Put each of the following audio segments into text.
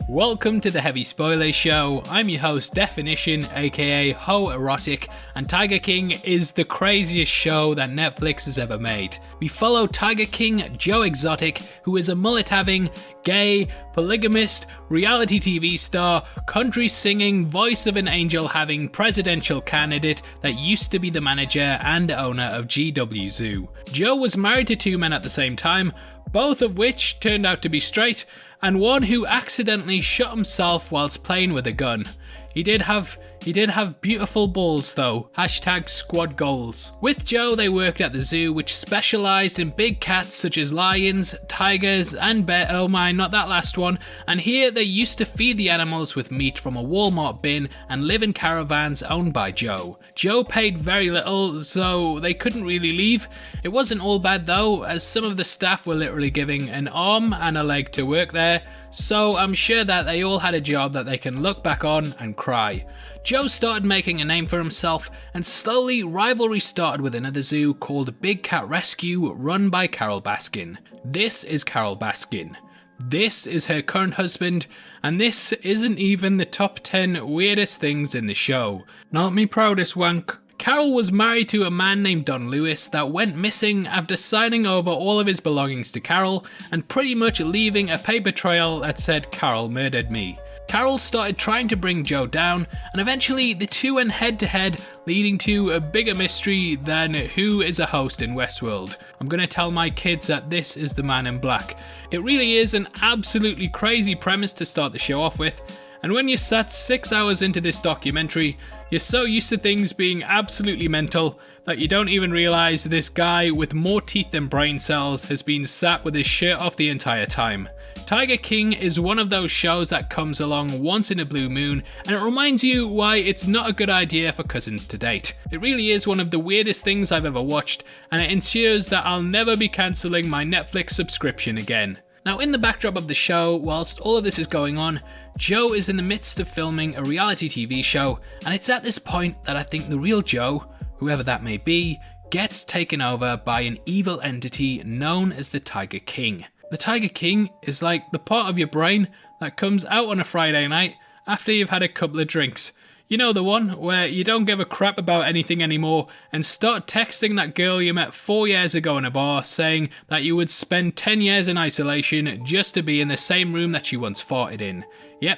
Welcome to the Heavy Spoilers Show. I'm your host Deffinition, aka Ho Erotic, and Tiger King is the craziest show that Netflix has ever made. We follow Tiger King Joe Exotic, who is a mullet-having, gay, polygamist, reality TV star, country singing, voice of an angel having presidential candidate that used to be the manager and owner of GW Zoo. Joe was married to two men at the same time, both of which turned out to be straight, and one who accidentally shot himself whilst playing with a gun. He did have beautiful balls though. Hashtag squad goals. With Joe, they worked at the zoo, which specialised in big cats such as lions, tigers, and bear. Oh my, not that last one. And here they used to feed the animals with meat from a Walmart bin and live in caravans owned by Joe. Joe paid very little, so they couldn't really leave. It wasn't all bad though, as some of the staff were literally giving an arm and a leg to work there. So I'm sure that they all had a job that they can look back on and cry. Joe started making a name for himself, and slowly Rivalry started with another zoo called Big Cat Rescue, run by Carole Baskin. This is Carole Baskin. This is her current husband, and this isn't even the top 10 weirdest things in the show. Not me proudest wank. Carole was married to a man named Don Lewis that went missing after signing over all of his belongings to Carole and pretty much leaving a paper trail that said Carole murdered me. Carole started trying to bring Joe down, and eventually the two went head to head, leading to a bigger mystery than who is a host in Westworld. I'm gonna tell my kids that this is the Man in Black. It really is an absolutely crazy premise to start the show off with, and when you're sat 6 hours into this documentary, you're so used to things being absolutely mental that you don't even realise this guy with more teeth than brain cells has been sat with his shirt off the entire time. Tiger King is one of those shows that comes along once in a blue moon, and it reminds you why it's not a good idea for cousins to date. It really is one of the weirdest things I've ever watched, and it ensures that I'll never be cancelling my Netflix subscription again. Now, in the backdrop of the show, whilst all of this is going on, Joe is in the midst of filming a reality TV show, and it's at this point that I think the real Joe, whoever that may be, gets taken over by an evil entity known as the Tiger King. The Tiger King is like the part of your brain that comes out on a Friday night after you've had a couple of drinks. You know, the one where you don't give a crap about anything anymore and start texting that girl you met 4 years ago in a bar saying that you would spend 10 years in isolation just to be in the same room that you once farted in. Yep,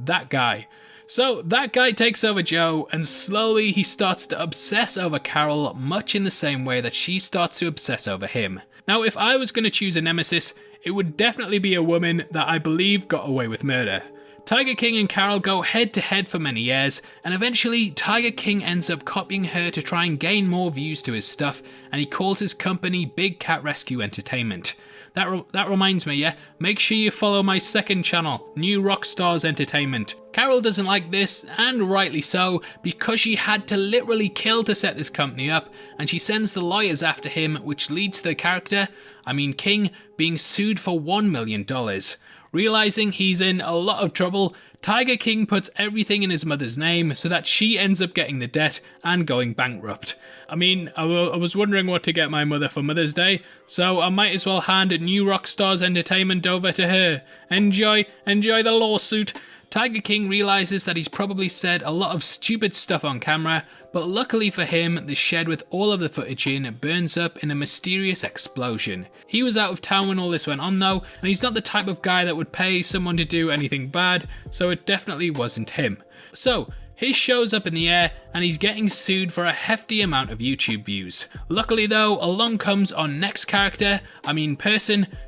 that guy. So that guy takes over Joe, and slowly he starts to obsess over Carole, much in the same way that she starts to obsess over him. Now, if I was going to choose a nemesis, it would definitely be a woman that I believe got away with murder. Tiger King and Carole go head to head for many years, and eventually Tiger King ends up copying her to try and gain more views to his stuff, and he calls his company Big Cat Rescue Entertainment. That reminds me, yeah, make sure you follow my second channel, New Rockstars Entertainment. Carole doesn't like this, and rightly so, because she had to literally kill to set this company up, and she sends the lawyers after him, which leads to the character, King, being sued for $1 million. Realising he's in a lot of trouble, Tiger King puts everything in his mother's name so that she ends up getting the debt and going bankrupt. I was wondering what to get my mother for Mother's Day, so I might as well hand New Rockstars Entertainment over to her. Enjoy the lawsuit. Tiger King realises that he's probably said a lot of stupid stuff on camera, but luckily for him, the shed with all of the footage in burns up in a mysterious explosion. He was out of town when all this went on though, and he's not the type of guy that would pay someone to do anything bad, so it definitely wasn't him. So, his show's up in the air, and he's getting sued for a hefty amount of YouTube views. Luckily though, along comes our next character,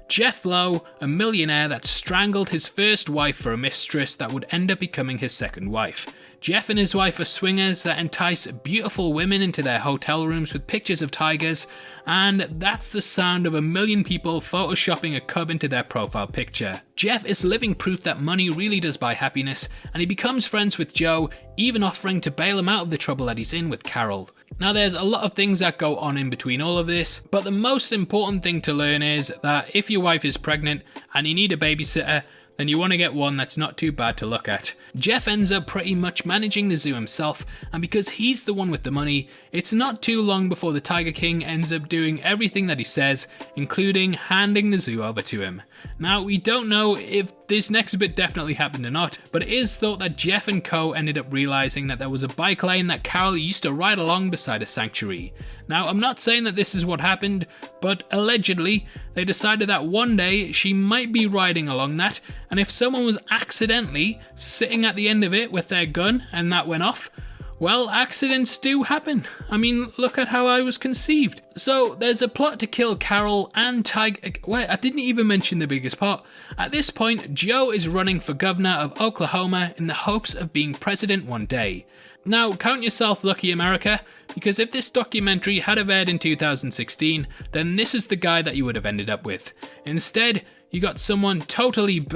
Jeff Lowe, a millionaire that strangled his first wife for a mistress that would end up becoming his second wife. Jeff and his wife are swingers that entice beautiful women into their hotel rooms with pictures of tigers, and that's the sound of 1 million people photoshopping a cub into their profile picture. Jeff is living proof that money really does buy happiness, and he becomes friends with Joe, even offering to bail him out of the trouble that he's in with Carole. Now, there's a lot of things that go on in between all of this, but the most important thing to learn is that if your wife is pregnant and you need a babysitter, then you want to get one that's not too bad to look at. Jeff ends up pretty much managing the zoo himself, and because he's the one with the money, it's not too long before the Tiger King ends up doing everything that he says, including handing the zoo over to him. Now, we don't know if this next bit definitely happened or not, but it is thought that Jeff and co ended up realizing that there was a bike lane that Carole used to ride along beside a sanctuary. Now, I'm not saying that this is what happened, but allegedly, they decided that one day she might be riding along that, and if someone was accidentally sitting at the end of it with their gun and that went off, well, accidents do happen. I mean, look at how I was conceived. So there's a plot to kill Carole and Tyga. Wait, I didn't even mention the biggest part. At this point, Joe is running for governor of Oklahoma in the hopes of being president one day. Now, count yourself lucky, America, because if this documentary had aired in 2016, then this is the guy that you would have ended up with. Instead, you got someone totally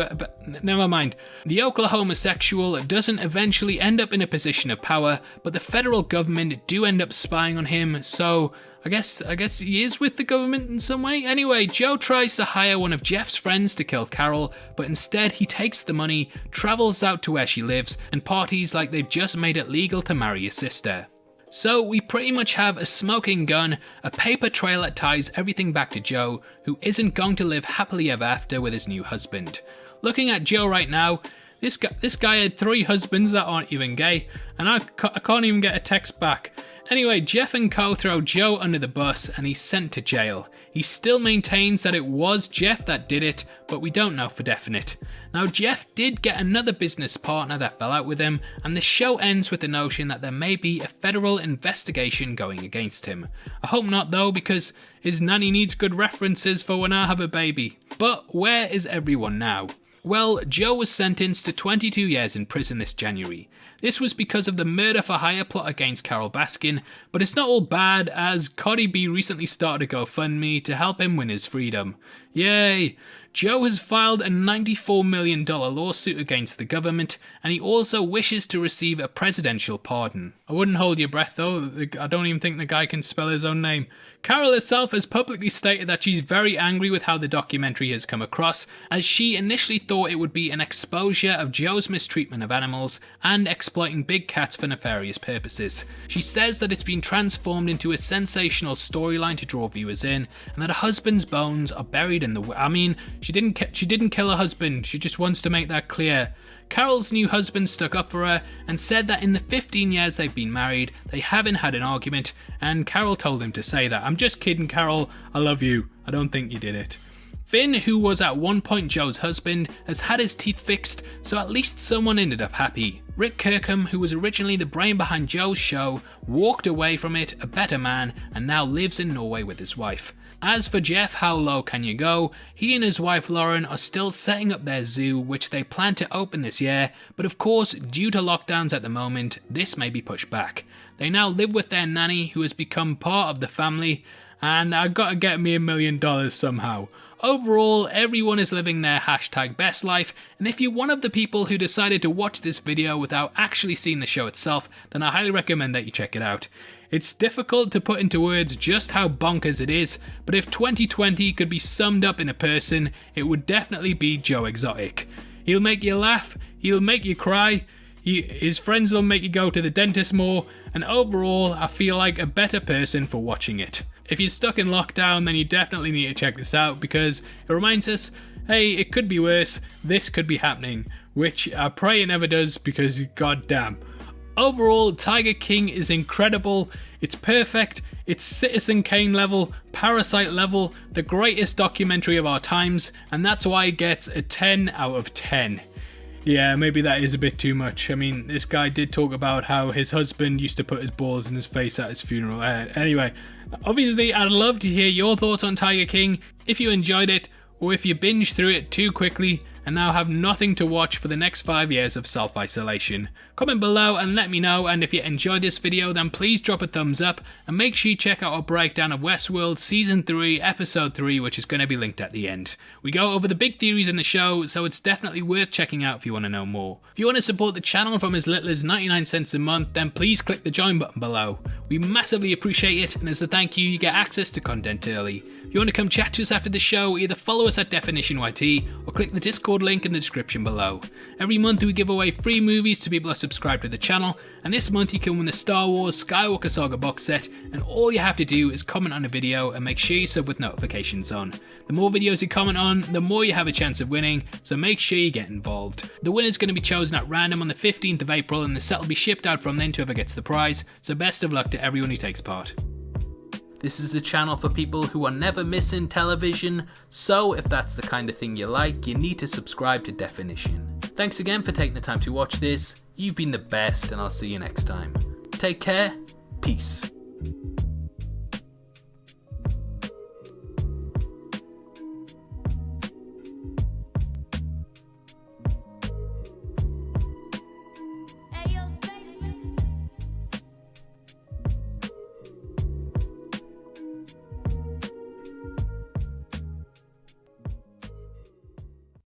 never mind. The Oklahoma sexual doesn't eventually end up in a position of power, but the federal government do end up spying on him, so I guess he is with the government in some way. Anyway, Joe tries to hire one of Jeff's friends to kill Carole, but instead he takes the money, travels out to where she lives, and parties like they've just made it legal to marry his sister. So we pretty much have a smoking gun, a paper trail that ties everything back to Joe, who isn't going to live happily ever after with his new husband. Looking at Joe right now, this guy had 3 husbands that aren't even gay, and I can't even get a text back. Anyway, Jeff and co throw Joe under the bus and he's sent to jail. He still maintains that it was Jeff that did it, but we don't know for definite. Now, Jeff did get another business partner that fell out with him, and the show ends with the notion that there may be a federal investigation going against him. I hope not though, because his nanny needs good references for when I have a baby. But where is everyone now? Well, Joe was sentenced to 22 years in prison this January. This was because of the murder for hire plot against Carole Baskin, but it's not all bad as Cardi B recently started a GoFundMe to help him win his freedom. Yay! Joe has filed a $94 million lawsuit against the government, and he also wishes to receive a presidential pardon. I wouldn't hold your breath though, I don't even think the guy can spell his own name. Carole herself has publicly stated that she's very angry with how the documentary has come across, as she initially thought it would be an exposure of Joe's mistreatment of animals and exploiting big cats for nefarious purposes. She says that it's been transformed into a sensational storyline to draw viewers in, and that her husband's bones are buried in the... I mean, she didn't kill her husband, she just wants to make that clear. Carole's new husband stuck up for her and said that in the 15 years they've been married, they haven't had an argument, and Carole told him to say that. I'm just kidding, Carole, I love you, I don't think you did it. Finn, who was at one point Joe's husband, has had his teeth fixed, so at least someone ended up happy. Rick Kirkham, who was originally the brain behind Joe's show, walked away from it a better man and now lives in Norway with his wife. As for Jeff, how low can you go? He and his wife Lauren are still setting up their zoo, which they plan to open this year, but of course, due to lockdowns at the moment, this may be pushed back. They now live with their nanny, who has become part of the family, and I gotta get me $1 million somehow. Overall, everyone is living their #best life, and if you're one of the people who decided to watch this video without actually seeing the show itself, then I highly recommend that you check it out. It's difficult to put into words just how bonkers it is, but if 2020 could be summed up in a person, it would definitely be Joe Exotic. He'll make you laugh, he'll make you cry, his friends will make you go to the dentist more, and overall, I feel like a better person for watching it. If you're stuck in lockdown, then you definitely need to check this out, because it reminds us, hey, it could be worse, this could be happening, which I pray it never does, because goddamn. Overall, Tiger King is incredible, it's perfect, it's Citizen Kane level, Parasite level, the greatest documentary of our times, and that's why it gets a 10 out of 10. Yeah, maybe that is a bit too much. I mean, this guy did talk about how his husband used to put his balls in his face at his funeral. Anyway, obviously I'd love to hear your thoughts on Tiger King, if you enjoyed it, or if you binged through it too quickly and now have nothing to watch for the next 5 years of self-isolation. Comment below and let me know, and if you enjoyed this video then please drop a thumbs up and make sure you check out our breakdown of Westworld Season 3 Episode 3, which is going to be linked at the end. We go over the big theories in the show, so it's definitely worth checking out if you want to know more. If you want to support the channel from as little as 99 cents a month, then please click the join button below. We massively appreciate it, and as a thank you, you get access to content early. If you want to come chat to us after the show, either follow us at Deffinition YT or click the Discord link in the description below. Every month we give away free movies to people who subscribe to the channel, and this month you can win the Star Wars Skywalker Saga box set, and all you have to do is comment on a video and make sure you sub with notifications on. The more videos you comment on, the more you have a chance of winning, so make sure you get involved. The winner is going to be chosen at random on the 15th of April, and the set will be shipped out from then to whoever gets the prize, so best of luck to everyone who takes part. This is a channel for people who are never missing television, so if that's the kind of thing you like, you need to subscribe to Deffinition. Thanks again for taking the time to watch this, you've been the best, and I'll see you next time. Take care, peace.